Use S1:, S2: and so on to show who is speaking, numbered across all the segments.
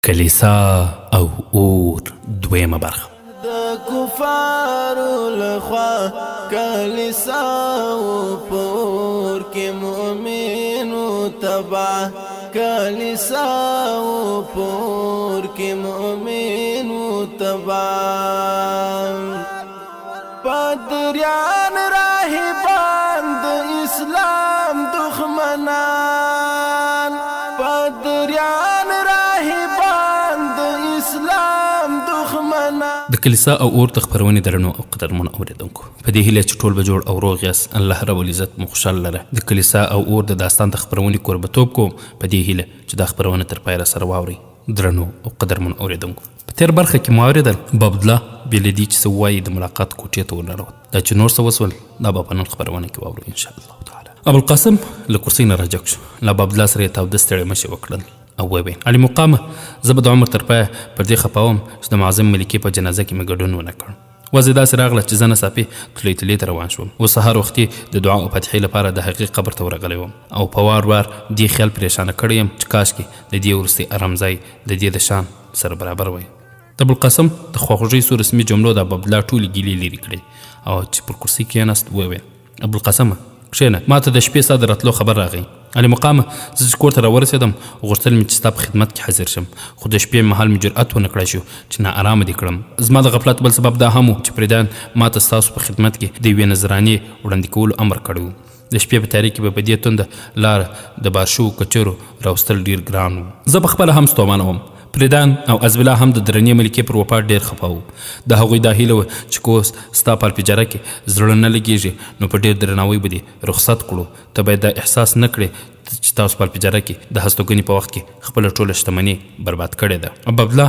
S1: کلیسا او اور دویمه برخه.
S2: د کفارو لخوا کلیسا او پور کې مؤمنو تبع کلیسا او پور کې مؤمنو تبع پدریان راهبان د اسلام دښمنان پدریان راهبان د اسلام دښمنان.
S1: د کلیسا او اور د خپرونې درنو او قدرمنو اوریدونکو، په دې هیله چې ټول به جوړ او روغ یاست. الله رب العزت مو خوشحاله لره. د کلیسا او اور د داستان د خپرونې کوربتوب کوم په دې هیله چې دا خپرونه تر پایه سره واورئ. درنو او قدرمنو اوریدونکو، په تیر برخه کې مو اوریدل بابدله بېلدي چې څه وایي د ملاقات کوټې ته ورننوت. دا چې نور څه وسول دا به په نن خپرونه کې واورو انشاءالله تعالی. ابوالقاسم له کرسۍ نه راجګ شو، له بابدله سره یې تاوده ستړی مشي وکړل او وویل: علي مقامه، زه به د عمر تر پایه پر دې خفه وم چې د معظم ملکې په جنازه کې مې ګډون ونه کړ. وضع داسې راغله چې زه ناڅاپي تلې ته روان شوم. اوس سهار وختي د دعا او فتحې لپاره د هغې قبر ته ورغلی وم او په وار دې خیال پریشانه کړی یم چې کاشکې د دې وروستی ارامځای د دې د شان سره برابر وای. د ابوالقاسم د خواخوږۍ څو رسمي جملو د بابدله ټولې ګیلې لرې کړې او چې پر کرسۍ کېناست وویل: ابوالقاسمه کښېنه، ما ته د شپې ستا د راتلو خبر راغی. علي مقامه، زه چې کور ته راورسېدم غوښتل مې چې ستا په خدمت کې حاضر شم، خو د شپې مهال مې جرأت ونه کړی شو چې ناارامه دې کړم. زما د غفلت بل سبب دا هم و چې پردیان ما ته ستاسو په خدمت کې د یوې نظرانې وړاندې کولو امر کړی و. د شپې په تاریک کې به په دې تونده لاره د بارشو کچرو راوستل ډېر ګران و. زه پخپله هم ستومانه وم. پردان او عزبالله هم د درنې ملکې پر وفات ډېر خفه وو. د هغوی دا هیله وه چې کوس ستا په الپجاره کې زړه نه لګېږي نو په ډېر درناوي به دې رخصت کړو. ته باید دا احساس نه کړې چې تاسو په الپجاره کې د هستوګنې په وخت کې خپله ټوله شتمني برباد کړې ده. بابدله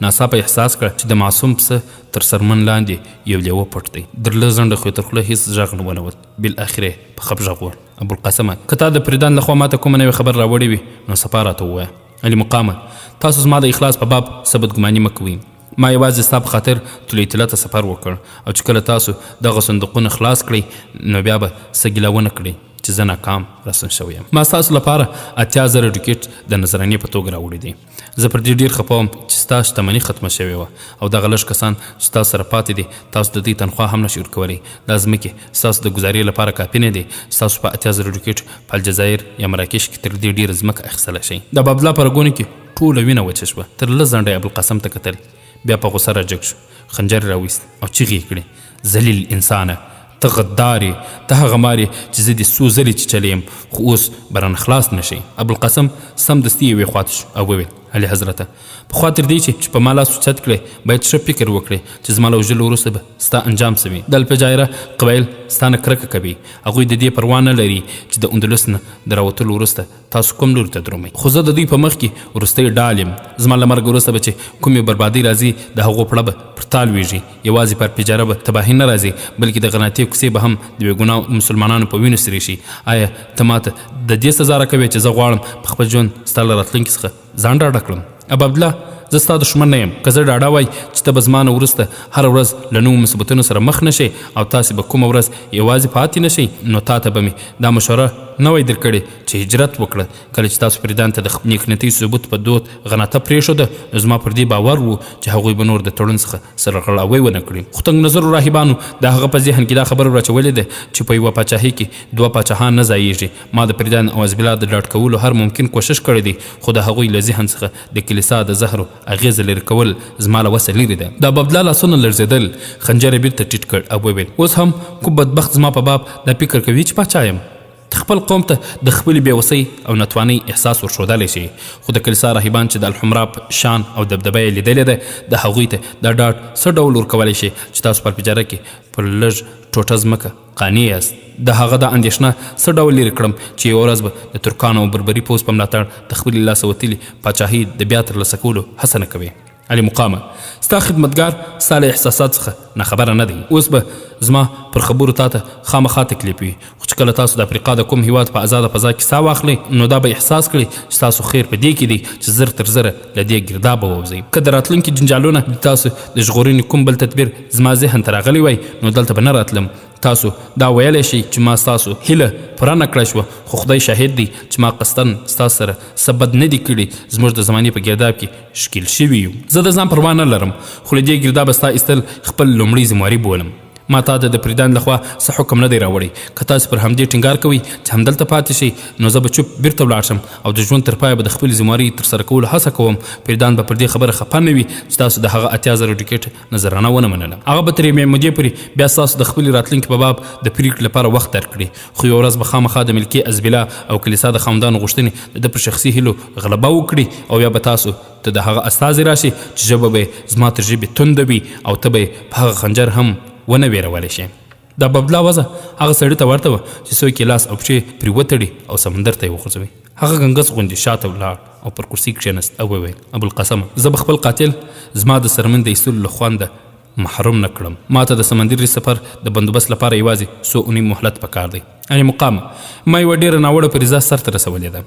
S1: ناڅاپه احساس کړه چې د معصوم پسه تر سرمن لاندې یو لیوه پټ دی. درله زنډه خو یې تر خوله هېڅ غږ نه ونوت. بالاخره په خپ غږ وویل: ابوالقاسمه، که تا د پردان لخوا ماته کومه نوې خبر راوړې وي نو صفا راته ووایه. علي مقامه، تاسو زما د اخلاص په باب څه بدګماني مه کوئ. ما یوازې ستا په خاطر طلوع ته سفر وکړ او چې کله تاسو دغه صندوقونه خلاص کړئ نو بیا به څه ګیله ونه کړئ چې زه ناکام رسم شوی یم. ما ستاسو لپاره 80,000 ډوکېټ د نظرانې په توګه راوړي دي. زه پر دې ډېر خفه وم چې ستا شتمني ختمه شوې وه او دغه لږ کسان چې تاسو سره پاتې دي تاسو د دوی تنخوا هم نشئ ورکولی. دا ځمکې ستاسو د ګزارې لپاره کافي نه دي. ستاسو په 80,000 ډوکېټ په الجزایر یا مراکش کې تر دې ډېره ځمکه اخیستلی شئ. د بابدله په رګونو کې ټوله وینه وچه شوه. تر لږ ځنډه یې ابوالقاسم ته کتل، بیا په غوسه راجګ شو، خنجر یې راویست او چیغې یې کړې: ذلیل انسانه، ته غدار یې، ته هغه مار یې چې زه دې څو ځلې چیچلی یم خو اوس به رانه خلاص نه شئ. ابوالقاسم سمدستي یوې خواته شو او وویل: علي حضرته، پخوا تر دې چې په ما لاس اوچت کړې باید ښه فکر وکړې چې زما له وژلو وروسته به ستا انجام څه وي. د الفجایره قبایل ستا نه کرکه کوي. هغوی د دې پروا نه لري چې د اندلس نه د راوتلو وروسته تاسو کوم لوري ته درومئ. خو زه د دوی په مخ کې وروستی ډال یم. زما له مرګ وروسته به چې کومې بربادۍ راځي د هغو پړه به پر تا لویږي. یوازې په الفجایره به تباهي نه راځي بلکې د غناتې کوڅې به هم د بې ګناه مسلمانانو په وینو سرې شي. آیا ته ماته د دې سزا راکوې چې زه غواړم په خپل ژوند ستا له راتلونکي څخه ځان ډاډه کړم؟ بابدله، زه ستا دښمن نه یم. که زه ډاډه وای چې ته به زما نه وروسته هره ورځ له نوو مصیبتونو سره مخ نه شئ او تاسې به کومه ورځ یوازې پاتې نه شئ نو تا ته به مې دا مشوره نه وای درکړې چې هجرت وکړه. کله چې تاسو پردان ته د نیکنیتۍ ثبوت په دود غناته پرېښوده نو زما پر دې باور و چې هغوی به نور د تړون څخه سرغړاوی ونه کړي. خو تنګ نظرو راهبانو د هغه په ذهن کې دا خبره راچولې ده چې په یوه پاچاهۍ کې 2 پاچاهان نه ځایېږي. ما د پردان او عزبالله د ډاډ کولو هر ممکن کوشش کړی دی خو د هغوی له ذهن څخه د کلیسا د زهرو اغېزه لرې کول زما له وسه لرې ده. د بابدله لاسونه لړزېدل، خنجر یې بېرته ټیټ کړ او وویل: اوس هم کوم بدبخت زما په باب دا فکر کوي چې پاچا یم؟ خپل قوم ته د خپلې بېوسۍ او نتوانۍ احساس ورښودلی شي خو د کلیسا راهبان چې د الحمرا شان او دبدبه یې لیدلې ده د هغوی ته دا ډاډ څه ډول ورکولی شي چې تاسو په الفجاره کې پر لږ ټوټه ځمکه قانع یاست؟ د هغه دا اندېښنه څه ډول لرې کړم چې یوه ورځ به د ترکانو او بربري پوځ په ملاتړ د خپلې لاسه وتلي پاچاهۍ د بیا ترلاسه کولو هڅه نه کوې؟ علي مقامه، ستا خدمتګار ستا له احساسات څخه ناخبره نه دی. اوس به زما پر خبرو تا ته خامخا تکلیف وي خو چې کله تاسو د افریقا د کوم هیواد په ازاده فضا کې ساه واخلئ نو دا به احساس کړئ چې تاسو خیر په دې کې دی چې زر تر زره له دې ګردابه ووځئ. که د راتلونکي جنجالونه د تاسو د ژغورنې کوم بل تدبیر زما ذهن ته راغلی وای نو دلته به نه راتلم تاسو دا ویلی شئ چې ما ستاسو هیله پوره نه کړی شوه، خو خدای شاهد دی چې ما قصدن ستاسو سره څه بد نه دي کړي. زموږ د زمانې په ګرداب کې ښکیل شوي یو. زه د ځان پروا نه لرم، خو له دې ګردابه ستا ایستل خپل لومړی ذمواري بولم. ما تا د پریدان لخوا څه حکم نه دی راوړی. که تاسو پر همدې ټینګار کوئ چې همدلته پاتې شئ، نو زه به چوپ بیرته ولاړ شم او د ژوند تر پایه به د خپلې ذمواري ترسره کولو هڅه کوم. پریدان به پر دې خبره خفه نه وي چې تاسو د هغه 80,000 ټیکټ نظرانه ونه منله. هغه به تر یوې مودې پورې بیا ستاسو د خپلې راتلونکي په باب د پریکړې لپاره وخت درکړي، خو یوه ورځ به خامخا د ملکي ازبیلا او کلیسا د خاوندانو غوښتنې د ده پر شخصي هیلو غلبه وکړي، او یا به تاسو ته د هغه استازی راشي چې ژبه به زما تر ژبې تنده وي او ته به په هغه خنجر هم ونه ویرولی شي. دا ببلا وضع هغه سړي ته ورته وه چې څوک یې لاس او پښې پرې وتړي او سمندر ته یې وغورځوي. هغه ګنګس غوندې شاته ولاړ او پر کرسي کښېنست او وویل: ابوالقاسمه، زه به خپل قاتل زما د سرمن د ایستلو له خونده محروم نه کړم. ما ته د سمندري سفر د بندوبست لپاره یوازې 100 اونۍ مهلت پکار دی. یعنې مقام ما یوه ډېره ناوړه فریضه سرته رسولې ده.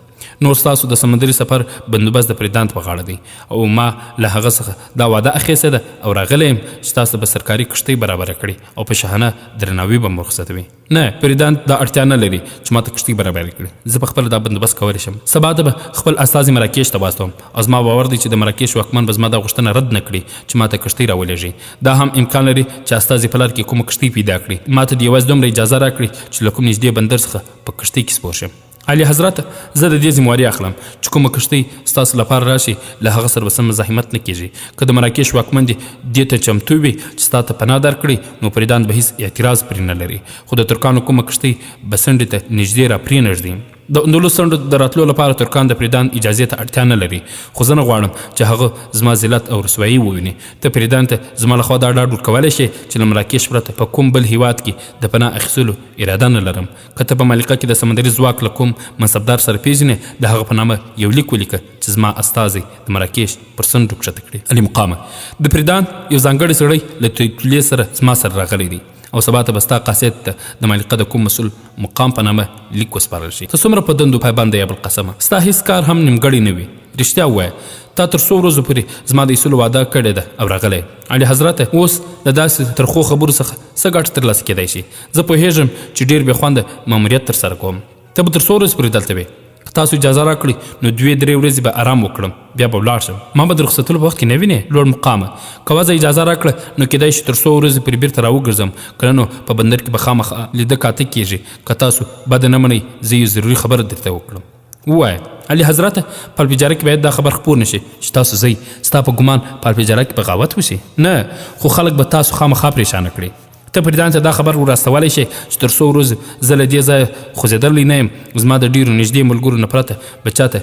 S1: نور ستاسو د سمندري سفر بندوبست د پریدانت په غاړه دی، او ما له هغه څخه دا وعده اخیستې ده او راغلی یم چې تاسو به سرکاري کښتۍ برابره کړي او په شاهانه درناوي به م رخصتوي. نه، پریدانت دا اړتیا نه لري چې ما ته کښتۍ برابرې کړي. زه پخپله دا بندوبست کولی شم. سبا ته به خپل استازي مراکش ته واستوم او زما باور دی چې د مراکش واکمن به زما دا غوښتنه رد نه کړي چې ما ته کښتۍ راولېږي. دا هم امکان لري چې استازي په لار کې کومه کښتۍ پیدا کړي. ما ته د یوازې دومره اجازه راکړي چې له کوم نږدې بندر څخه په کښتۍ کې سپور شم. علي حضرت، زه د دې ذمواري اخلم چې کومه کښتۍ ستاسو لپاره راشي له هغه سره به سم مزاحمت نه کېږي. که د مراکش واکمن دې ته چمتو وي چې ستا ته پناه درکړي، نو پریدان به هیڅ اعتراض پرې نه لري. خو د ترکانو کومه کښتۍ به څنډې ته نږدې را پرېنږدي. د اندلس څنډو د راتلو لپاره ترکان د پریدان اجازې ته اړتیا نه لري، خو زه نه غواړم چې هغه زما ذلت او رسوایي وویني. ته پریدان ته زما لخوا دا ډاډ ورکولی شې چې له مراکش پرته په کوم بل هیواد کې د پناه اخیستلو اراده نه لرم. که ته په مالقه کې د سمندري ځواک له کوم منصبدار سره پیژنې، د هغه په نامه یو لیک ولیکه چې زما استازی د مراکش پر څنډو کښته کړي. علي مقامه، د پریدان یو ځانګړی سړی له توتلې سره زما سره راغلی دی، او سبا ته به ستا قاصد ته د مالقه د کوم مسؤل مقام په نامه لیک وسپارل شي. ته څومره په دندو پایبند یې ابوالقاسمه؟ ستا هېڅ کار هم نیمګړی نه وي. رښتیا ووایه، تا تر 100 ورځو پورې زما د ایستلو وعده کړې ده او راغلی. علي حضرت، اوس د داسې ترخو خبرو څخه څه ګټه ترلاسه کېدای شي؟ زه پوهېږم چې ډېر بې خونده ماموریت ترسره کوم. ته به تر 100 ورځې پورې دلته وې. که تاسو اجازه راکړئ نو 2-3 ورځې به آرام وکړم، بیا به ولاړ شم. ما به د رخصتلو په وخت کې نه وینې لوړ مقامه. که وضع اجازه راکړه نو کېدای شي تر 100 ورځې پورې بېرته راوګرځم، که نه نو په بندر کې به خامخا لیده کاته کېږي. که تاسو بد نه منئ، زه یو ضروري خبره درته وکړم. ووایه علي حضرت، په الفجاره کې باید دا خبر خپور نه شي چې تاسو ځئ. ستا په ګمان په الفجاره کې بغاوت وشي؟ نه، خو خلک به تاسو خامخا پریشانه کړي. ته پریدان ته دا خبر ورستولی شي چې تر 100 ورځې زه له دې ځایه خوځېدلی نه یم. زما د ډېرو نږدې ملګرو نه پرته به چاته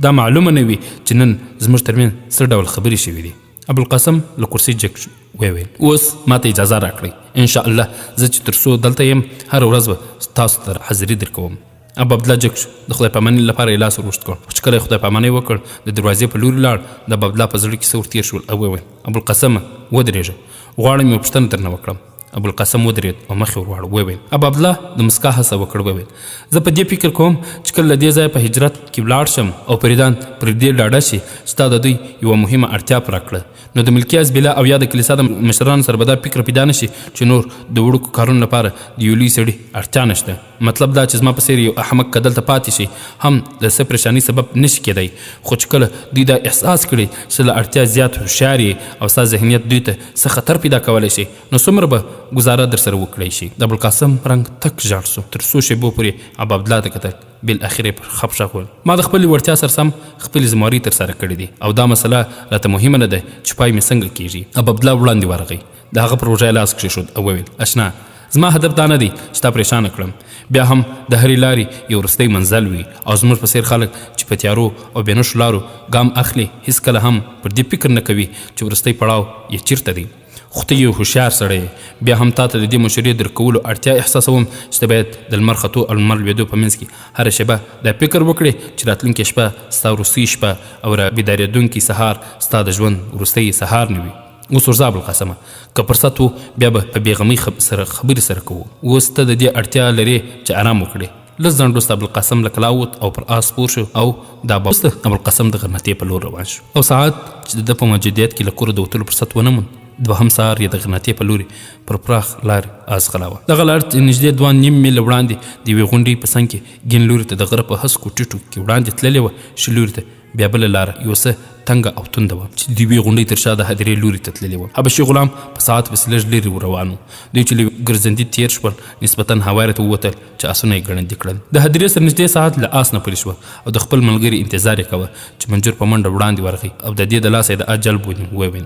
S1: دا معلومه نه وي چې نن زموږ ترمنځ څه ډول خبرې شوي دي. ابوالقاسم له کرسۍ جګ شو، ویل: اوس ما ته اجازه راکړئ. انشاءالله زه چې تر 100 دلته یم، هره ورځ به تاسو ته حاضري درکوم. ابو عبدالله جګ شو، د خدای پامانۍ لپاره یې لاس ور اوږد کړ. خو چې کله یې خدای پامانۍ وکړ، د دروازې په لوري لاړ. د ابو عبدالله په زړه کې څه ورتېر شول او وویل: ابوالقاسمه، ودرېږه، غواړم یوه پوښتنه درنه وکړم. ابوالقاسم ودرېد او مخ یې ور واړو. وویل: ابو عبدالله د مسکا هڅه وکړ. وویل: زه په دې فکر کوم چې کله له دې ځایه په هجرت کې ولاړ شم او پریدان پر دې ډاډه شي چې تا د دوی یوه مهمه اړتیا پوره کړه، نو د ملکي ازبیلا او یا د کلیسا د مشرانو سره به دا فکر پیدا نه شي چې نور د وړوکو کارونو لپاره د یو لوی سړي اړتیا نشته. مطلب دا چې زما په څېر یو احمق که دلته پاتې شي هم د څه پریشانۍ سبب نشي کېدی. خو چې کله دوی دا احساس کړي چې له اړتیا زیات هوښیار یې او ستا ذهنیت دوی ته څه خطر پیدا کولی شي، نو څومره به ګزاره در سره وکړی شي. د ابوالقاسم رنګ تک ژاړ سو. تر 100 شېبو پورې ابو عبدالله ته کتل، بالاخره پر خپ شاخ وویل: ما د خپلې وړتیا سره سم خپلې ذمواري ترسره کړې دي او دا مسله راته مهمه نه ده چې پای مې څنګه کېږي. ابو عبدالله وړاندې ورغی، د هغه پر اوږه یې لاس کېښود او وویل: اشنا، زما هدف دا نه دی چې تا پریشانه کړم. بیا هم د هرې لارې یو وروستی منزل وي او زموږ په څېر خلک چې په تیارو او بېنښو لارو ګام اخلي، هېڅکله هم پر دې فکر نه کوي چې وروستی پړاو یې چیرته دی. خو ته یو هوښیار سړی، بیا هم تا ته د دې مشورې درکولو اړتیا احساسوم چې ته باید د لمر ختو او لمر لوېدو په منځ کې هره شېبه دا فکر وکړې چې راتلونکې شپه ستا وروستۍ شپه او را بیدارېدونکی سهار ستا د ژوند وروستی سهار نه وي. اوس ورځه ابوالقاسمه، که فرصت و بیا به په بېغمۍ سره خبرې سره کوو. اوس ته د دې اړتیا لرې چې آرام وکړې. لږ ځنډ وروسته ابوالقاسم له کلا ووت او پر آس سپور شو او دا وروسته ابوالقاسم د غرمتې په لور روان شو. او ساعت چې د ده په موجودیت کې له کوره د وتلو فرصت ونه موند، دوهم سهار یې د غرناطې په لوري پر پراخ لارې آس خلاوه. دغه لار نږدې 2.5 میله وړاندې د یوې غونډۍ په څنګ کې ګین لوري ته د غره په هسکو ټیټو کې وړاندې تللې وه. ښي لوري ته بیا بله لاره یو څه تنګه او تونده وه چې د یوې غونډۍ تر شا د هدیرې لوري ته تللې وه. حبشي غلام په ساعت پسې لږ لرې روان و. دوی چې له ګرځندي تېر شول نسبتا هوارې ته ووتل چې آسونه یې ګړندي کړل. د هدیرې سره نږدې ساعت له آس نه پلي شوه او د خپل ملګري انتظار یې کوه چې منجر په منډه وړاندې ورغی او د دې د لاسه یې د اجل بونیم وویل: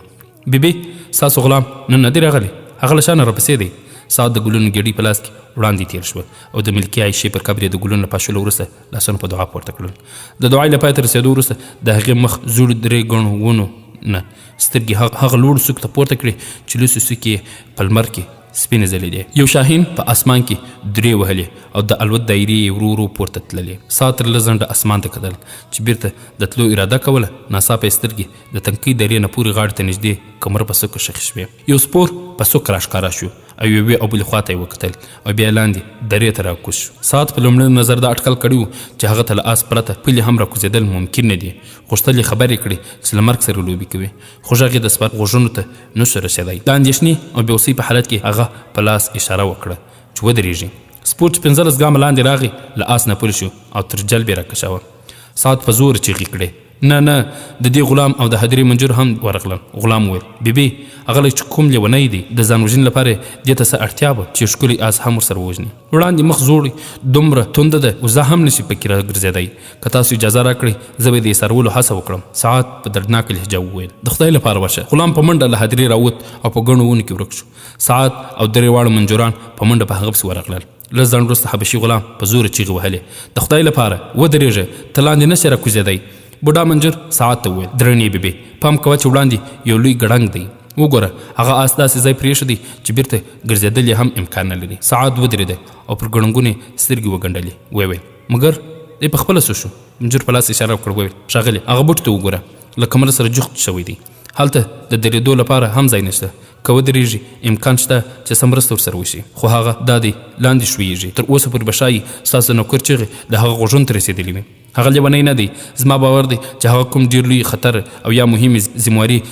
S1: بیبي ستاسو غلام نن نه دی راغلی، هغه له شا نه راپسې دی. ساعت د ګلونو ګېډۍ په لاس کې وړاندې تېر شوه او د ملکي عایشې پر قبر یې د ګلونو له پاشلو وروسته لاسونه په دعا پورته کړل. د دعا له پای ته رسېدو وروسته د هغې مخ زوړ 3 ګڼو ونو نه سترګې هغه لوړ څوک ته پورته کړې چې لوڅې څوکې یې په لمر کې سپینې ځلېدې. یو شاهین په اسمان کې درې وهلې او د الوت دایرې یې ورو ورو پورته تللې. ساعت تر لږ ځنډه اسمان ته کتل چې بیرته د تلو اراده کوله. ناڅاپه یې سترګې د تنکۍ درې نه پورې غاړې ته نږدې کمر په څوکو ښخې شوې. یو سپور په څوک راښکاره شو او یوې او بلې خواته یې وکتل او بیا لاندې درې ته راکوز شو. ساعت په لومړي نظر دا اټکل کړي و چې هغه ته له آس پرته پلي هم راکوزېدل ممکن نه دي. غوښتل یې خبرې کړي چې له مرګ سره لوبې کوي، خو غږ یې د سپر غوږونو ته نه شو رسېدی. د اندېښنې او بېوسۍ په حالت کې هغه په لاس اشاره وکړه چې ودرېږي. سپور چې 15 ګامه لاندې راغی له آس نه پورې شو او تر جلب یې راکشاوه. ساعت په زور چیغې کړې: نه نه، د دې غلام او د هدیرې منجر هم ورغلل. غلام وویل: بیبي هغه چې کوم لیونی دی د ځان وژنې لپاره دې ته څه اړتیا به چې ښکلی آس هم ورسره ووژني. وړاندې مخ زوړ دومره تونده ده او زه هم نشي پکې راګرځېدی. که تاسو اجازه راکړئ زه به د ایسارولو هڅه وکړم. ساعت په دردناکه لهجه وویل: د خدای لپاره ورشه. غلام په منډه له هدیرې راووت او په ګڼو ونو کې ورک شو. ساعت او درې واړه منجران په منډه په هغه پسې ورغلل. لږ ځنډ وروسته حبشي غلام په زوره چیغې وهلې: د خدای لپاره ودرېږه، ته لاندې نشې راکوزېدی. بوډا منجر ساعت ته وویل: درنې بیبي، پام کوه چې وړاندې یو لوی ګړنګ دی. وګوره هغه آس داسې ځای پرېښی دی چې بیرته ګرځېدل یې هم امکان نه لري. ساعت ودرېده او پر ګړنګونو یې سترګې وګنډلې. ویل: مګر دی په خپله څه شو؟ منجر په لاس اشاره وکړ. ویل: ښاغلی هغه بوټ ته وګوره، له کمره سره جغت شوی دی. هلته د درېدو لپاره هم ځای نشته. که ودرېږي امکان شته چې څه مرسته ورسره وشي، خو هغه دا دی لاندې شویږي. تر اوسه پورې به ښایي ستاسو د نوکر چغې د هغه غوږونو ته رسېدلې وي. هغه لیونی نه دی. زما باور دی چې هغه کوم ډېر لوی خطر او یا مهمې ذمواري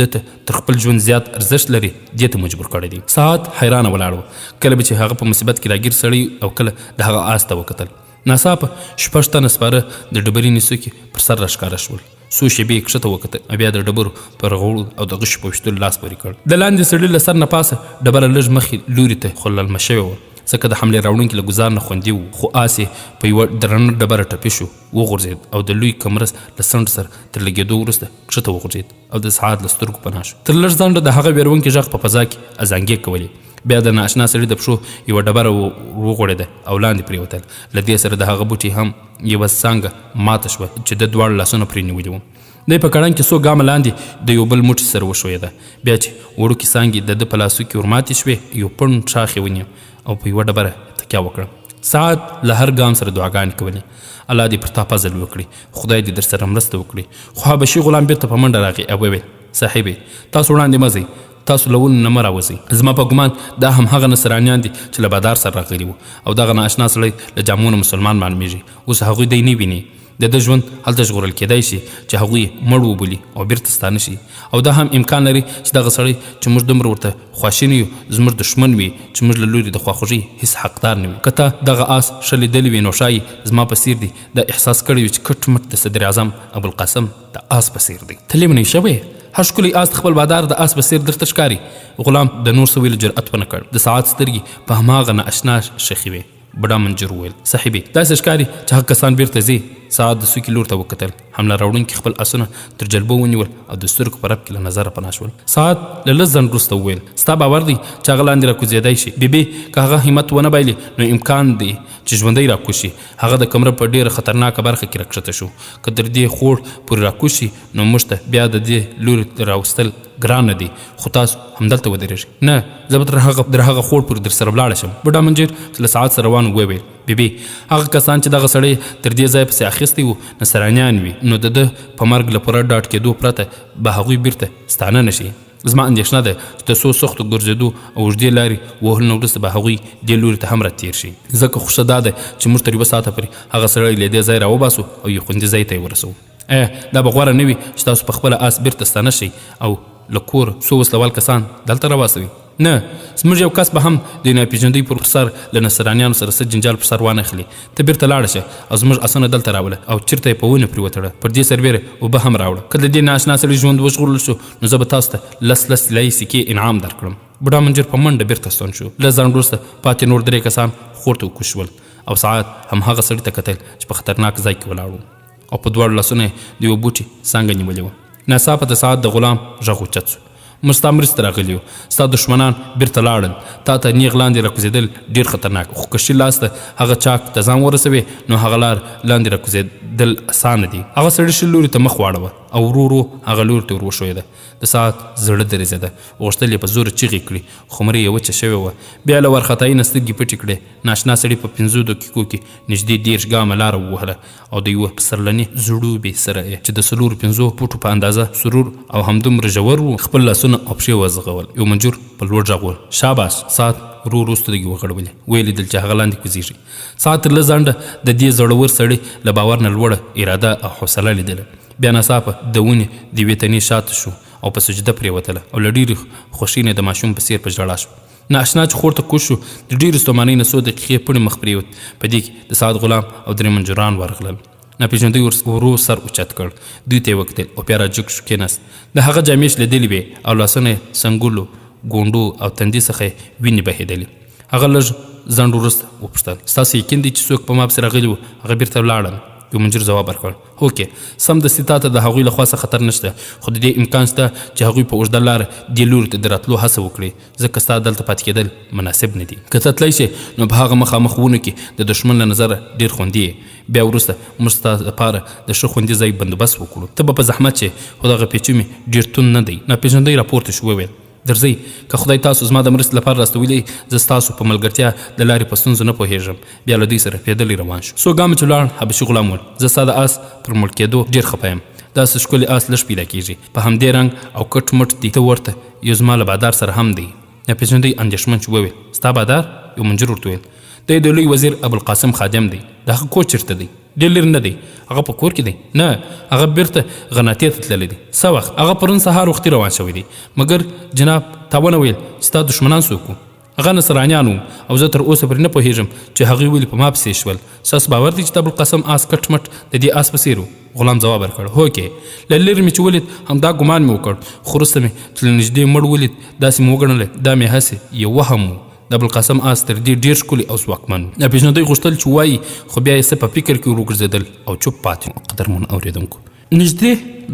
S1: ده ته تر خپل ژوند زیات ارزښت لري دې ته مجبور کړی دی. ساعت حیرانه ولاړ و. کله به چې هغه په مصیبت کې راګیر سړی او کله د هغه آس ته وکتل. ناڅاپه 6 تنه سپاره د ډبرینې څوکې پر سر راښکاره شول. څو شېبې یې کښته وکتل او بیا د ډبرو پر غوړو او د غشو په ویشتلو لاس پورې کړ. د لاندې سړي له سر نه پاسه ډبره لږ مخې لوري ته خللمه شوې وه، ځکه د حملې راوړونکي له ګزار نه خوندي و. خو آس یې په یوه درنه ډبره ټپي شو، وغورځېد او د لوی کمرس له څنډ سره تر لګېدو وروسته کښته وغورځېد او د ساعت له سترګو پناه شو. تر لږ ځنډه د هغه ویرونکي غږ په فضا کې ازانګې کولې. بیا د نااشنا سړي د پښو یوه ډبره وغوړېده او لاندې پرېوتل. له دې سره د هغه بوټي هم یوه څانګه ماته شوه چې د دواړو لاسونه پرې نیولي وو. دی په کړنګ کې څو ګامه لاندې د یو بل موټي سره وښویېده. بیا چې وړوکې څانګې د ده په لاسو کې ورماتې شوې، یو پڼ ښاخ یې ونیو او په یوه ډبره تکیه وکړه. ساعت له هر ګام سره دعاګانې کولې: الله دې پر تا فضل وکړي، خدای دې در سره مرسته وکړي. خو حبشي غلام بیرته په منډه راغی او وویل: صاحبې تاسو وړاندې مه ځئ، تاسو له ونو نه مه راوځئ. زما په ګمان دا هم هغه نصرانیان دي چې له بادار سره راغلي وو او دغه نااشنا سړی له جامونو مسلمان معلومیږي. اوس هغوی دی نه ویني. د ده ژوند هلته ژغورل کېدای شي چې هغوی مړ وبولي او بیرته ستانه شي، او دا هم امکان لري چې دغه سړی چې موږ دومره ورته خواشیني یو زموږ دښمن وي چې موږ له لوري د خواخوږۍ هېڅ حقدار نه وي. که ته دغه آس ښه لیدلی وي نو ښایي زما په څېر دی دا احساس کړی وي چې کټ مټ د صدر اعظم ابوالقاسم د آس په څېر دی. ته لیونی شوی هر ښکلی آس د خپل بادار د آس په څېر درته ښکاري. غلام د نور څه ویلو جرأت ونه کړ. د ساعت سترګې په هماغه نااشنا شخې وې. بډا منجر وویل: صاحبې داسې ښکاري چې هغه کسان بیرته ځي. ساعت د څوکې لور ته وکتل. حمله راوړونکي خپل آسونه تر جلبو ونیول او د سترګو په رپ کې له نظره پناه شول. ساعت له لږ ځنډ وروسته وویل: ستا باور دی چې هغه لاندې راکوزېدی شي؟ بیبي که هغه همت ونه بایلي نو امکان دی چې ژوندی راکوز شي. هغه د کمره په ډېره خطرناکه برخه کې راکښته شو. که تر دې خوړ پورې راکوز شي نو موږ ته بیا د دې لوري راوستل ګران نه دي. خو تاسو همدلته ودرېږئ. نه، زه به تر هغه خوړ پورې در سره ولاړه شم. بوډا منجر چې له ساعت سره روان وویل: بیبي هغه کسان چې دغه سړی تر دې ځای پسې اخیستی وو نصرانیان وي، نو د ده په مرګ له پوره ډاډ کېدو پرته به هغوی بیرته ستانه نه شي. زما اندېښنه ده چې د څو سختو ګرځېدو او اوږدې لارې وهلو نه وروسته به هغوی دې لوري ته هم راتېر شي. ځکه خوښه دا ده چې موږ تر 1 ساعته پورې هغه سړی له دې ځای راوباسو او یو خوندي ځای ته یې ورسوو. دا به غوره نه وي چې تاسو په خپله آس بیرته ستانه شئ او له کور څو وسلوال کسان دلته راواستوي؟ نه، زموږ یو کس به هم د ناپېژندۍ پر سر له نصرانیانو سره څه جنجال پر سر وانه اخلي. ته بیرته لاړه شه او زموږ اسونه دلته راوله او چېرته یې په ونه پرې وتړه. پر دې سربیره اوبه هم راوړه. که د دې نااشنا سړي ژوند وژغورل شو نو زه به تاسو ته لس طلایي سکې انعام درکړم. بوډا منجر په منډه بیرته ستون شو. لږ ځنډ وروسته پاتې نور 3 کسان خور ته وکوشول او ساعت همهغه سړي ته کتل چې په خطرناک ځای کې ولاړ و او په دواړو لاسونو یې د یوه بوټي څانګه نیولې وه. ناڅاپه د ساعت د غلام غږ اوچت سو. موږ ستا مرستې راغلي یو، ستا دښمنان بیرته لاړل، تا ته نیغ لاندې راکوزېدل ډېر خطرناک، خو که ښي لاس ته هغه چاک ته ځان ورسوې نو هغه لار لاندې راکوزېدل اسانه دي. هغه سړي ښي لوري ته مخ واړوه او ورو ورو هغه لوري ته ور وښویده. د ساعت زړه درېځېده، غوښتل یې په زوره چیغې کړي خو مرۍ یې وچه شوې وه. بیا له وارخطایي نه سترګې پټې کړې. ناشنا سړي په 5 دقیقو کې نږدې 10 ګامه لاره ووهله او د یوه پسرلني زړوبې سره چې د 4-5 فوټو په اندازه سرور او همدومره ژور و خپل لاسونه او پښې وزغول. یو منجور په لوړ غږ وویل شاباس. ساعت ورو ورو سترګې وغړولې، ویې لیدل چې هغه لاندې کوزېږي. ساعت تر لږ ځنډه د دې زړور سړي له باور نه لوړه اراده او حوصله لیدله. بیا ناڅاپه د ونې د یوې تنې شاته شو او په سجده پرېوتله او له ډېرې خوښۍ نه د ماشوم په څېر په ژړا شو. نااشنا چې خور ته کوز شو د ډېرې ستومانۍ نه څو دقیقې پړې مخ پرېوت. په دې کې د ساعت غلام او 3 منجران ورغلل. ناپېژندۍ ورو سر اوچت کړ، دوی ته یې وکتل او بیا راجګ شو کېناست. د هغه جامې شلېدلې وې او لاسونه یې څنګلو ګونډو او تندي څخه یې وینې بهېدلې. هغه لږ ځنډ وروسته وپوښتل ستاسو یقین دی چې څوک په ما پسې راغلي وو؟ هغه بیرته ولاړل. یو منجر ځواب ورکړ هوکې سمدستي تا ته د هغوی له خوا څه خطر نشته، خو د دې امکان شته چې هغوی په اوږده لاره دې لوري ته د راتلو هڅه وکړي، ځکه ستا دلته پاتې کېدل مناسب نه دي. که ته تللی شې نو په هغه مخامخ ونو کې د دښمن له نظره ډېر خوندي یې. بیا وروسته موږ ستا دپاره د ښه خوندي ځای بندوبست وکړو. ته به په زحمت شې خو دغه پیچومې ډېر توند نه دی. ناپېژندۍ راپورته شو وویل درځئ، که خدای تاسو زما د مرستې لپاره راستولی زه ستاسو په ملګرتیا د لارې په ستونزو نه پوهېږم. بیا له دوی سره پیدلی روان شو. څو ګامه چې ولاړ حبشي غلام وویل زه ستا د آس پر مړ کېدو ډېر خفه یم. داسې ښکلی آس لږ پیدا کېږي، په همدې رنګ او کټ مټ دی. ته ورته یو زما له بادار سره هم دی. ناپېژندۍ اندېښمن چې وویل ستا بادار؟ یو منجر ورته وویل دی د لوی وزیر ابوالقاسم خادم دی. د هغه کور چېرته دی؟ ډېر لرې نه دی. هغه په کور کې دی؟ نه، هغه بیرته غناتې ته تللی دی. څه وخت؟ هغه پرون سهار وختي روان شوی دی. مګر جناب تا ونه ویل چې ستا دښمنان څوک وو؟ هغه نصرانیان وو او زه تر اوسه پرې نه پوهېږم چې هغوی ولې په ما پسې شول. ستاسو باور دی چې د ابوالقاسم آس کټ مټ د دې آس په څېر و؟ غلام ځواب ورکړ هوکې له لرې مې چې ولید همدا ګمان مې وکړ، خو وروسته مې چې له نږدې مړ ولید داسې مې وګڼله دا مې هسې یو وهم و. د ابوالقاسم آس تر دې ډېر ښکلی او ځواکمن و. ناپېژندۍ غوښتل چې ووایي خو بیا یې څه په فکر کې وګرځېدل او چوپ پاتې. قدرمن اورېدونکو نږدې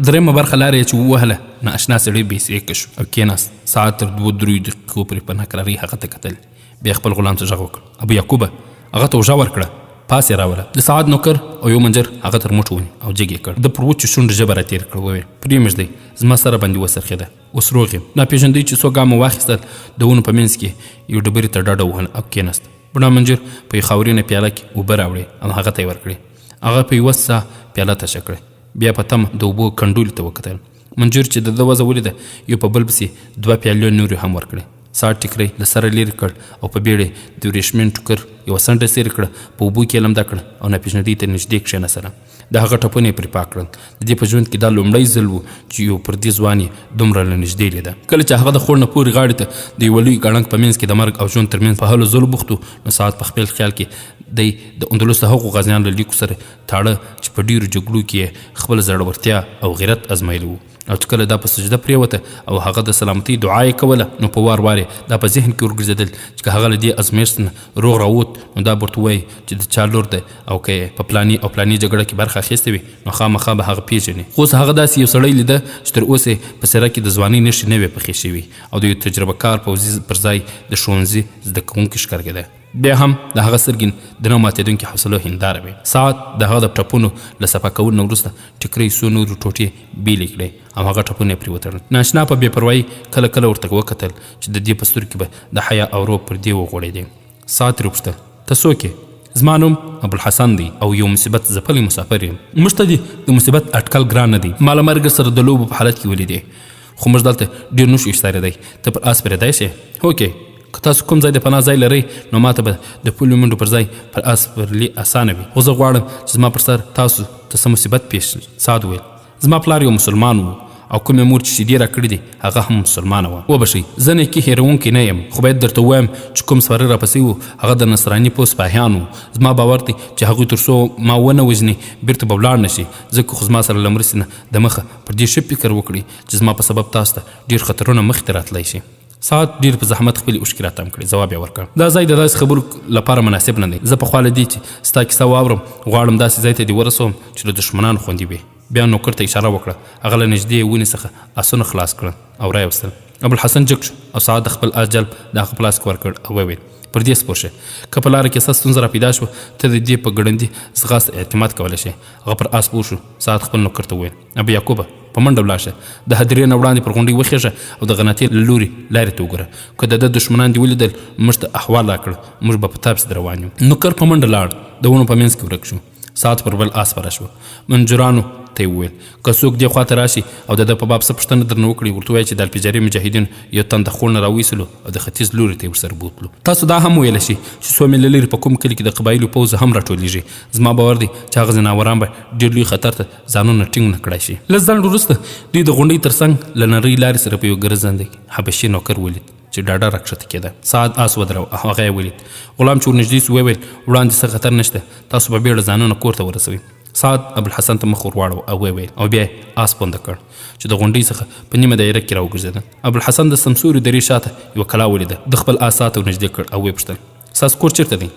S1: 3 برخه لاره یې چې ووهله نااشنا سړی بېسېکه شو او کېناست. ساعت تر 2-3 دقیقو پورې په ناکرارۍ هغه ته کتل. بیا خپل غلام ته غږ وکړ ابو یعقوبه هغه ته اوژه ورکړه، پاس یې راوله. د ساعت نوکر او یو منجر هغه تر مټ ونیو او جګ یې کړ. د پر وچو شونډو ژبه راتېر کړه. وویل پرېمږدئ زما سره باندې وڅرخېده، اوس روغ یم. ناپېژندۍ چې څو ګامه واخیستل د ونو په منځ کې یو ډبرې ته ډډه ووهل او کېناست. بوډا منجر په یو خاورینه پیاله کې اوبه راوړې او هغه ته یې ورکړې. هغه په یوه ساه پیاله تشه کړې. بیا په تمه د اوبو کنډولې ته وکتل. منجر چې د ده وضع ولیده یو په بل پسې 2 پیالې نورې هم ورکړې. ساعت ټیکری له سره لرې کړ او په بیړې د ورېښمین ټوکر یوه څنډه څېرې کړه، په اوبو کې یې لمده کړه او ناپېژندۍ ته نږدې کښېنستله. د هغه ټپونه یې پرې پاک کړل. د دې په ژوند کې دا لومړی ځل و چې یو پردي ځوان یې دومره له نږدې لیده. کله چې هغه د خوړ نه پورې غاړې ته د یوه لوی ګړنګ په منځ کې د مرګ او ژوند تر منځ په هلو ځلو بوخت و نو ساعت په خپل خیال کې دی د اندلس د هغو غازیانو له لیکو سره تاړه چې په ډېرو جګړو کې یې خپله زړورتیا او غیرت ازمایلی و. او چې کله دا په سجده پرېوته او هغه د سلامتۍ دعا یې کوله نو په وار وار یې دا په ذهن کې ورګرځېدل چې که هغه له دې ازمېښت نه روغ راووت نو دا به ورته ووایي چې د چا لور دی او که یې په پلاني او پلاني جګړه کې برخه اخیستې وي نو خامخا به هغه پېژني. خو اوس هغه داسې یو سړی لیده چې تر اوسه یې په څېره کې د ځوانۍ نښې نه وې پخې شوي او د یو تجربه کار پوځي پر ځای د ښوونځي زده کوونکي ښکارېده. بیا هم د هغه سترګې د نه ماتېدونکې حوصلو هنداره وې. ساعت د هغه د ټپونو له صفا کولو نه وروسته ټیکرۍ څو نورې ټوټې بېلې کړې او هغه ټپونه یې پرې وتړل. ناشنا په بې پروایي کله کله ورته وکتل چې د دې په سترګو کې به د حیا او روب پر دې وغوړېدې. ساعت یې وپوښتل ته څوک یې؟ زما نوم ابوالحسن دی او یو مصیبت ځپلی مسافر یم. موږ ته دې د مصیبت اټکل ګران نه دی. ما له مرګ سره د لوبو په حالت کې ولیدې، خو موږ دلته ډېر نشو ایستارېدی. ته پر آس پرېدی شې؟ هوکې که تاسو کوم ځای د پناه ځای لرئ نو ماته به د پولو منډو پر ځای پر آس پرلي اسانه وي. خو زه غواړم چې زما پر سر تاسو ته څه مصیبت پیښ شي. سعد وویل زما پلار یو مسلمان و او کومې مور چې شیدې راکړي دي هغه هم مسلمانه وه. وبښئ زه نیکي هېروونکی نه یم، خو باید درته ووایم چې کوم سپاره راپسې وو هغه د نصراني پوځ سپاهیان وو. زما باور دی چې هغوی تر څو ما ونه وژني بیرته به ولاړ نه شي، ځکه خو زما سره له مرستې نه د مخه پر دې ښه فکر وکړي چې زما په سبب تاسو ته ډېر خطرونه مخې ته راتلی شي. ساعت ډېر په زحمت خپلې اوښکې راتم کړې. ځواب یې ورکړ دا ځای د داسې خبرو لپاره مناسب نه دی. زه پخوا له دې چې ستا کیسه واورم غواړم داسې ځای ته دې ورسوم چې له دښمنانو خوندي وي. بیا نوکر ته اشاره وکړه، هغه له نږدې ونې څخه آسونه خلاص کړل او رایې وستل. ابوالحسن جګ شو او ساعت د خپل آس جلب د هغه په لاس کې ورکړ او وویل پر دې سپور شه که په لاره کې څه ستونزه را پیدا شوه ته د دې په ګړندي ځغاسته اعتماد کولی شې. هغه پر آس پور شو. ساعت خپل نوکر ته وویل ابو یعقوبه په منډه ولاړ شه، د هدیرې نه وړاندې پر غونډۍ وخېږه او د غناطې له لوري لارې ته وګوره. که د ده دښمنان دې ولیدل موږ ته احوال راکړه، موږ به په تا پسې روان یو. نوکر په منډه لاړ، د ونو په منځ کې ورک شو. ساعت پر بل آس سپاره شو. منجرانو ته یې وویل که څوک دې خواته راشي او د ده په باب څه پوښتنه درنه وکړي ورته ووایه چې د الفجاري مجاهدینو یو تن د خوړ نه راویستلو او د ختیځ لوري ته یې ورسره بوتلو. تاسو دا هم ویلی شي چې څو میله لرې په کوم کلي کې د قبایلو پوځ هم راټولیږي. زما باور دی چې هغه ځناوران به ډېر لوی خطر ته ځانونه ټینګ نه کړای شي. لږ ځنډ وروسته دوی د غونډۍ تر څنګ له نرۍ لارې سره په یو ګرځنده حبشي نوکر ولید چې ډاډه راکښته کېده. ساعت آس ودرو او هغه یې ولید. غلام چې ورنږدې سو وویل وړاندې څه خطر نشته، تاسو به بیړه ځانونه کور ته ورسوئ. ساعت ابوالحسن ته مخ ورواړو او وویل او بیا آس پونده کړ چې د غونډۍ څخه په نیمه دایره کې راوګرځېده. ابوالحسن د سمسوري درې شاته یوه کلا ولیده. د خپل آس ساعت ورنږدې کړ او ویې پوښتل ستاسو کور چېرته دی؟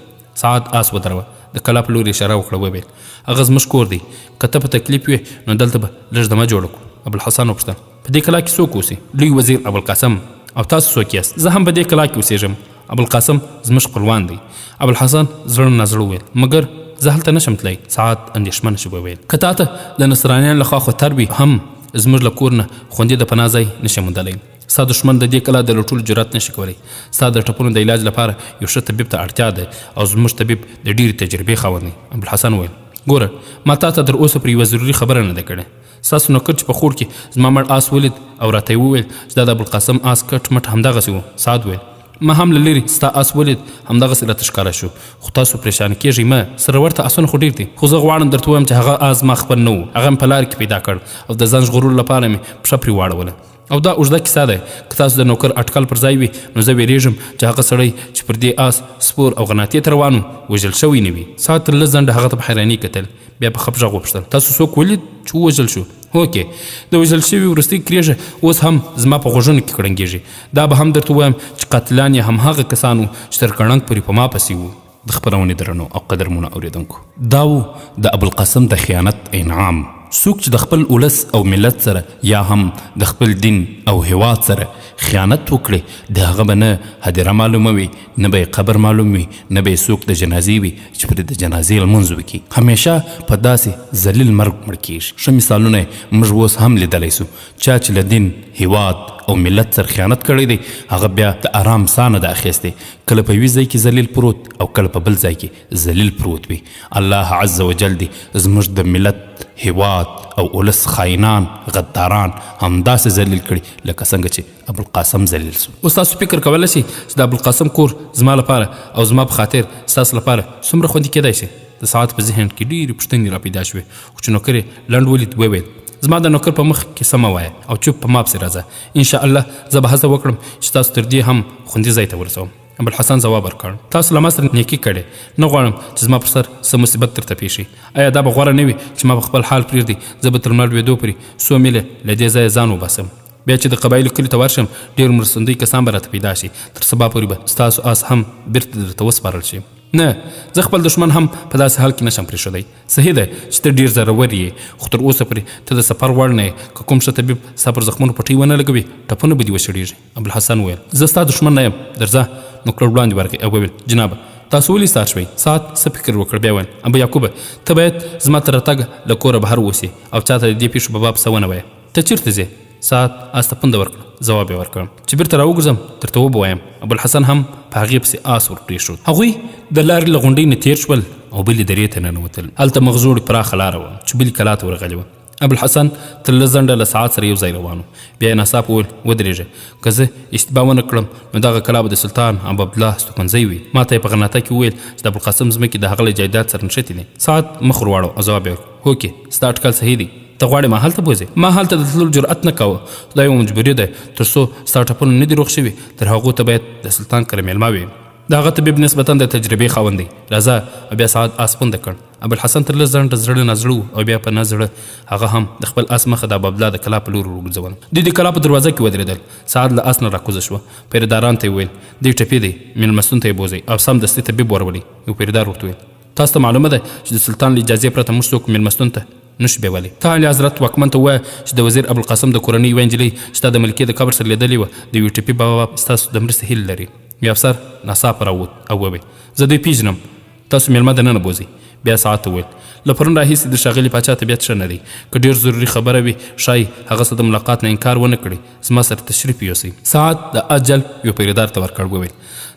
S1: ساعت آس ودروه، د کلا په لوري اشاره وکړه. وویل هغه زموږ کور دی، که ته په تکلیف وې نو دلته به لږ دمه جوړه کړو. ابوالحسن وپوښتل په دې کلا کې څوک اوسي؟ لوی وزیر ابوالقاسم. او تاسو څوک یاست؟ زه هم په دې کلا کې اوسېږم، ابوالقاسم زموږ خپلوان دی. ابوالحسن زړه نازړه وویل مګر زه هلته نشم تللی. ساعت اندېښمنه شو وویل که تا ته د نصرانیانو لخوا خطر وي هم زموږ له کور نه خوندي د پناه ځای نشي موندلی. ستا دښمن د دې کلا د لوټلو جرات نشي کولی. ستا د ټپونو د علاج لپاره یو ښه طبیب ته اړتیا ده او زموږ طبیب د ډېرې تجربې خاوند دی. ابوالحسن وویل ګوره ما تا ته تر اوسه پر یوه ضروري خبره نه ده کړې. ستاسو نوکر چې په خوړ کې زما مړ آس ولید او راته یې وویل چې دا د ابوالقاسم آس کټ مټ همدغسې و. سعد وویل ما هم له لرې ستا آس ولید همدغسې راته ښکاره شو، خو تاسو پریشان کېږئ مه، سره ورته آسونه خو ډېر دي. خو زه غواړم درته ووایم چې هغه آس ما خپل نه و، هغه مې په لاره کې پیدا کړ او د ځان ژغورلو لپاره مې پښه پرې واړوله. او دا اوږده کیسه ده. که تاسو د نوکر اټکل پر ځای وي نو زه ویرېږم چې هغه سړی چې پر دې آس سپور او غناطې ته روان و وژل شوی نه وي. ساعت تر لږ ځنډه هغه ته په حیراني کتل. بیا په خپ غږ وپوښتل تاسو څوک ولید چې ووژل شو؟ هوکې د وژل شوي وروستۍ کریږه اوس هم زما په غوږونو کې کړنګېږي. دا به هم درته ووایم چې قاتلان یې همهغه کسان وو چې تر کړنګ پورې په ما پسې وو. د خپرونې درنو او قدرمنو اورېدونکو، دا و د ابوالقاسم د خیانت انعام. څوک چې د خپل ولس او ملت سره یا هم د خپل دین او هیواد سره خیانت وکړي د هغه به نه هدیره معلومه وي، نه به قبر معلوم وي، نه به څوک د جنازې وي چې پرې د جنازې لمونځ وکړي. همیشه په داسې ذلیل مرګ مړ کېږي. ښه مثالونه موږ اوس هم لیدلی سو. چا چې له دین هیواد او ملت سره خیانت کړی دی هغه بیا د آرام ساه نه ده اخیستی. کله په یوه ځای کې ذلیل پروت او کله په بل ځای کې ذلیل پروت وي. الله عز وجل دی زموږ د ملت هیواد او ولس خاینان غداران همداسې ذلیل کړي لکه څنګه چې ابوالقاسم ذلیل سو. اوس تاسو فکر کولی شئ چې د ابوالقاسم کور زما لپاره او زما په خاطر ستاسو لپاره څومره خوندي کېدای شي. د ساعت په ذهن کې ډېرې پوښتنې را پیدا شوې، خو چې نوکر یې لنډ ولید وویل زما د نوکر په مخ کې سمه وایه او چوپ په ما پسې راځه. انشاءالله زه به هڅه وکړم چې تاسو تر دې هم خوندي ځای ته ورسوم. ابوالحسن ځواب ورکړ تاسو له ما سره نیکي کړې، نه غواړم چې زما پر سر څه مصیبت درته پیښ شي. آیا دا به غوره نه وي چې ما په خپل حال پرېږدي؟ زه به تر مړ لوېدو پورې څو میله له دې ځایه ځان وباسم. بیا چې د قبایلو کلي ته ورشم ډېر مرستندوی کسان به راته پیدا شي. تر سبا پورې به ستاسو آس هم بیرته درته وسپارل شي. نه زه خپل دښمن هم په داسې حال کې نشم پرېښودی. صحیح ده چې ته ډېر زورور یې، خو تر اوسه پورې ته د سفر وړ نه یې. که کوم ښه طبیب ستا پر زخمونو پټۍ ونه لګوي ټپونه به دې وشړېږي. ابوالحسن وویل زه ستا دښمن نه یم، درځه. نوکر وړاندې ورغی او وویل جنابه تاسو ولې ستار شوئ؟ ساعت څه فکر وکړ. بیا ویل ابو یعقوبه ته باید زما تر راتګه له کوره بهر اوسې او چاته د دې پیښو په باب څه ونه وایه. ته چېرته ځې؟ ساعت آس ته پونده ورکړه. ځواب یې ورکړ چې بیرته راوګرځم درته وبه وایم. ابوالحسن هم په هغې پسې آس ور پرېښود. هغوی د لارې له غونډۍ نه تېر شول او بلې درې ته ننوتل. هلته مغزوړې پراخه لاره وه چې بلې کلا ته ورغلې وه. ابوالحسن تر لږ ځنډه له ساعت سره یو ځای روان و. بیا یې ناڅاپه وویل ودرېږه، که زه اشتباه ونه کړم نو دغه کلا به د سلطان عبدالله استوګنځی وي. ما ته یې په غناطه کې وویل چې د ابوالقاسم ځمکې د هغه له جایداد سره نښتې دي. ساعت مخ ور واړو او ځواب یې ورکړ هوکې ستا اټکل صحیح دی. ته غواړې ما هلته بوځې؟ ما هلته د تللو جرأت نه کوه. خدای مو مجبوري ده تر څو ستا ټپونه نه دي روغ شوي تر هغو ته باید د سلطان کره میلمه وي. د هغه طبیب نسبتا د تجربې خاوند دی. راځه. او بیا سعد آس پونده کړ. ابوالحسن تر لږ ځنډه زړه نه زړه او بیا په نه زړه هغه هم د خپل آس مخه د ابابله د کلا په لور وګرځول. دوی د کلا په دروازه کې ودرېدل. سعد له آس نه راکوزه شوه. پیرداران ته یې ویل دی ټپي دی، میلمستون ته یې بوځئ او سمدستي طبیب ورولئ. یو پیردار ورته ویل تاسو ته معلومه ده چې د سلطان له اجازې پرته موږ څوک میلمستون ته نشو بیولی. ته اعلی حضرت واکمن ته ووایه چې د وزیر ابوالقاسم د کورنۍ یوه نجلۍ چې تا د ملکې د قبر سره لیدلې وه د یوې ټپي بابا ستاسو د مرستې هیله لري. بیا افسر ناڅاپه راووت او وویل زه دوی پیژنم، تاسو میلمه دننه بوځئ. بیا ساعت ته وویل له پرون راهیسې د ښاغلي پاچا طبیعت ښه نه دی. که ډېر ضروري خبره وي ښایي هغه سره د ملاقات نه انکار ونه کړي. زما سره تشریف یوسئ. ساعت د اجل یو پیردار ته ورکړ. وویل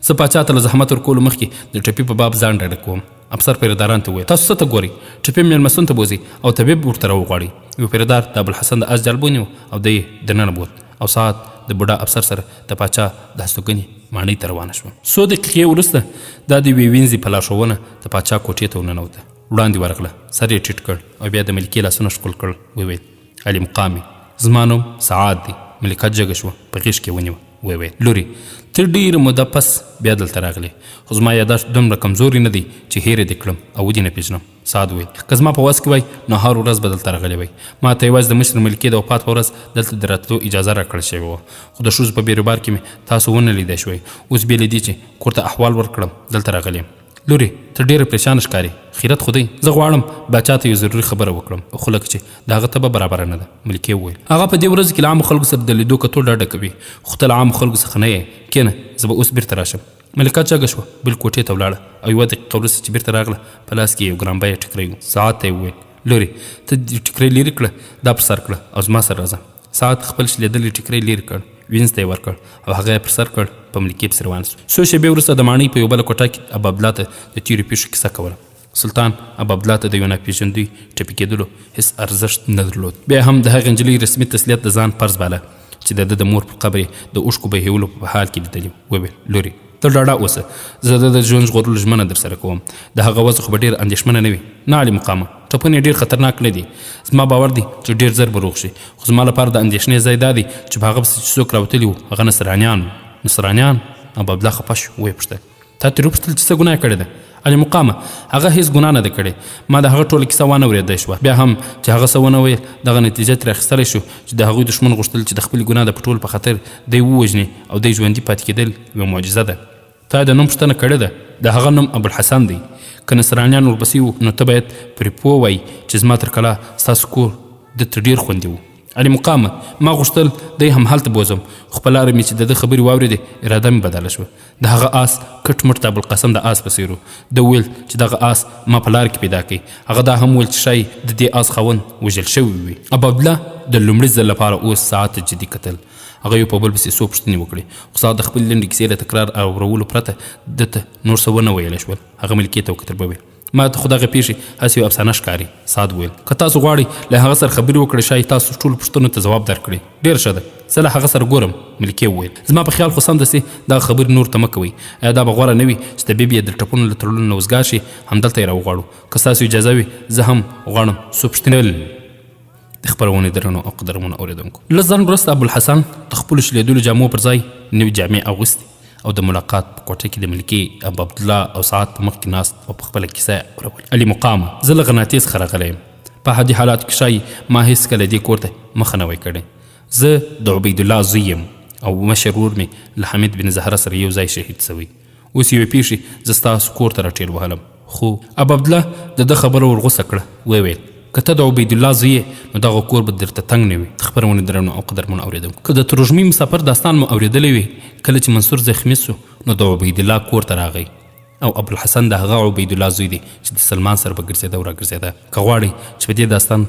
S1: زه پاچا ته له زحمت ورکولو مخکې د ټپي په باب ځان ډاډه کوم. افسر پیرداران ته وویل تاسو څه ته ګورئ؟ ټپي میلمستون ته بوځئ او طبیب ورته راوغواړئ. یو پیردار د ابوالحسن د اجل ونیو او دی دننه بوت او ساعت د بوډا افسر سره د پاچا د هستوګنې ماڼۍ ته روانه شوه. څو دقیقې وروسته دا د یوې وینځې په لارښوونه د پاچا کوټې ته وننوته. وړاندې ورغله، سر یې ټیټ کړ او بیا د ملکې لاسونه ښکل کړل. وویل علي مقامي زما نوم سعاد دی. ملکه جګه شوه، په غېږ کې ونیوه. وویل لورې ته ډېره موده پس بیا دلته راغلې، خو زما یاداشت دومره کمزوري نه دی چې هېره دې کړم او ودې نه پېژنم. سعد وویل که زما په وس کې وای نو هر ورځ به دلته راغلی وای. ما ته یوازې د مشر ملکې د وفات په ورځ دلته د راتلو اجازه راکړل شوې وه، خو د ښځو په بیروبار کې مې تاسو ونه لیدی شوی. اوس بې له دې چې کور ته احوال ورکړم دلته راغلی یم. لورې ته ډېره پریشانه ښکارې، خیرت خو دی. زه غواړم باچا ته یو ضروري خبره وکړم خو لکه چې د هغه طبعه برابره نه ده. ملکې وویل هغه په دې ورځ کې له عامو خلکو سره د لیدو کتو ډاډه کوي، خو ته له عامو خلکو څخه نه یې. کښېنه زه به اوس بیرته راشم. ملکه چاګه شوه، بل کوټې ته ولاړه او یوه دقیقه وروسته چې بیرته راغله په لاس کې یو ګران بیه ټیکری و. ساعت ته یې وویل لورې ته ټیکری لرې کړه، دا پر سر کړه او زما سره راځه. ساعت خپل شلېدلی ټیکری لرې کړ، وینځ ته یې ورکړ او هغه یې پر سر کړ. په ملکې پسې روان شو. څو شېبې وروسته د ماڼۍ په یو بله کوټه کې ابابله ته د تېرو پیښو کیسه کوله. سلطان ابابله ته د یو ناپېژندوی ټپي کېدلو هېڅ ارزښت نه درلود. بیا هم د هغې نجلۍ رسمي تسلیت د ځان فرض باله چې د ده د مور په قبر یې د اوښکو بهیولو په حال کې لیدلي. وویل لورې ته ډاډه اوسه، زه د ژوند ژغورلو ژمنه در سره کوم. د هغه وضع خو به ډېره اندېښمنه نه وي. نه علي مقامه ټپونه یې ډېر خطرناک نه دي. زما باور دی چې ډېر زر به روغ شي، خو زما لپاره د اندېښنې ځای دا دی چې په هغه پسې چې څوک راوتلي وو هغه نصرانیان وو. نصرانیان؟ ابابله خفه شو. ویې پوښتل تا ترې وپوښتل چې څه ګناه کړې ده؟ علي مقامه هغه هېڅ ګناه نه ده کړې. ما د هغه ټوله کیسه وانه اورېدی شوه. بیا هم چې هغه څه ونه ویل دغه نتیجه ترې اخیستلی شو چې د هغوی دښمن غوښتل چې د خپلې ګناه د پټولو په خاطر دی ووژني او دی ژوندي پاتې کېدل یوه معجزه ده. تا د نوم پوښتنه کړې ده، د هغه نوم ابوالحسن دی. که نصرانیان ورپسې وو نو ته باید پرې پوه وایي چې زما تر کلا ستاسو کور دته ډېر خوندي وو. علي مقامه ما غوښتل دی هم هلته بوځم، خو په لاره مې چې د ده خبرې واورېدې اراده مې بدله شوه. د هغه آس کټ مټ د ابوالقاسم د آس په څېر و. ده ویل چې دغه آس ما په لاره کې پیدا کړي. هغه دا هم ویل چې ښایي د دې آس خاوند وژل شوی وي. ابابله د لومړي ځل لپاره اوس ساعت ته جدي کتل. هغه یو په بل پسې څو پوښتنې وکړې، خو ساعت د خپلې لنډې کیسې له تکرار اورولو پرته ده ته نور څه ونه ویلی شول. هغه ملکې ته وکتل. وویل ما ته خو دغه پیښې هسې یو افسانه ښکاري. سعد ویل که تاسو غواړئ له هغه سره خبرې وکړئ ښایي تاسو ټولو پوښتنو ته ځواب درکړئ. ډېر ښه ده، زه له هغه سره ګورم. ملکې وویل زما په خیال خو سمدستي دغه خبرې نور ته مه کوئ. ایا دا به غوره نه وي چې طبیب یې د ټپونو له تړلو نه وزګار شي همدلته یې راوغواړو؟ که ستاسو اجازه وي زه هم غواړم څو پوښتنې. د خپرونې درنو او قدرمنو اورېدونکو لږ ځنډ وروسته ابوالحسن د خپلو شلېدلو جامو پر ځای نوې جامې اغوستې او د ملاقات په کوټه کې د ملکې ابابله او ساعت په مخ کې ناست او په خپله کیسه یې اورول. علي مقامه زه له غرناطې څخه راغلی یم. په عادي حالاتو کې ښایي ما هېڅکله دې کور ته مخه نه وی کړې. زه د عبیدالله زوی یم او مشر ورور مې له حمید بن زهره سره یو ځای شهید سوی. اوس یوې پیښې زه ستاسو کور ته راټېل وهلم. خو ابابله د ده خبره ورغوسه کړه. وویل که ته د عبیدالله زوی یې نو دغه کور به درته تنګ نه وي. د خپرونې درنو او قدرمنو اورېدونکو که د تروژمي مسافر داستان مو اورېدلی وي کله چې منصور زخمي سو نو د عبیدالله کور ته راغی او ابوالحسن د هغه عبیدالله زوی دی چې د سلمان سره به ګرځېده او راګرځېده. که غواړئ چې په دې داستان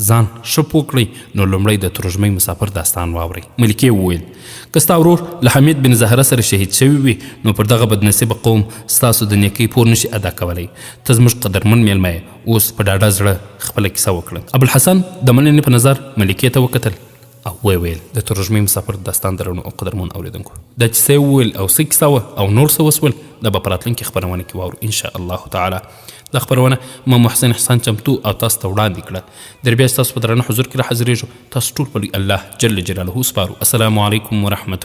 S1: ځان ښه پوه کړئ نو لومړی د تروژمۍ مسافر داستان واورئ. ملکې وویل که ستا ورور له حمید بن زهره سره شهید شوی وي نو پر دغه بدنصیبه قوم ستاسو د نیکۍ پور نشي ادا کولی. ته زموږ قدرمن میلمه یې. اوس په ډاډه زړه خپله کیسه وکړه. ابوالحسن د مننې په نظر ملکې ته وکتل او ویل د تروژمۍ مسافر داستان درنو او قدرمن اورېدونکو دا کیسه یې وویل او څه کیسه وه او نور څه وسول دا به په راتلونکي خپرونه کې واورو ان شاء الله تعالی. دا خپرونه ما محسن احسان چمتو او تاسو ته وړاندې کړه. در بیا ستاسو په درانه حضور کې را حاضرېږو. تاسو ټول په الله جل جلاله سپارو. السلام علیکم ورحمة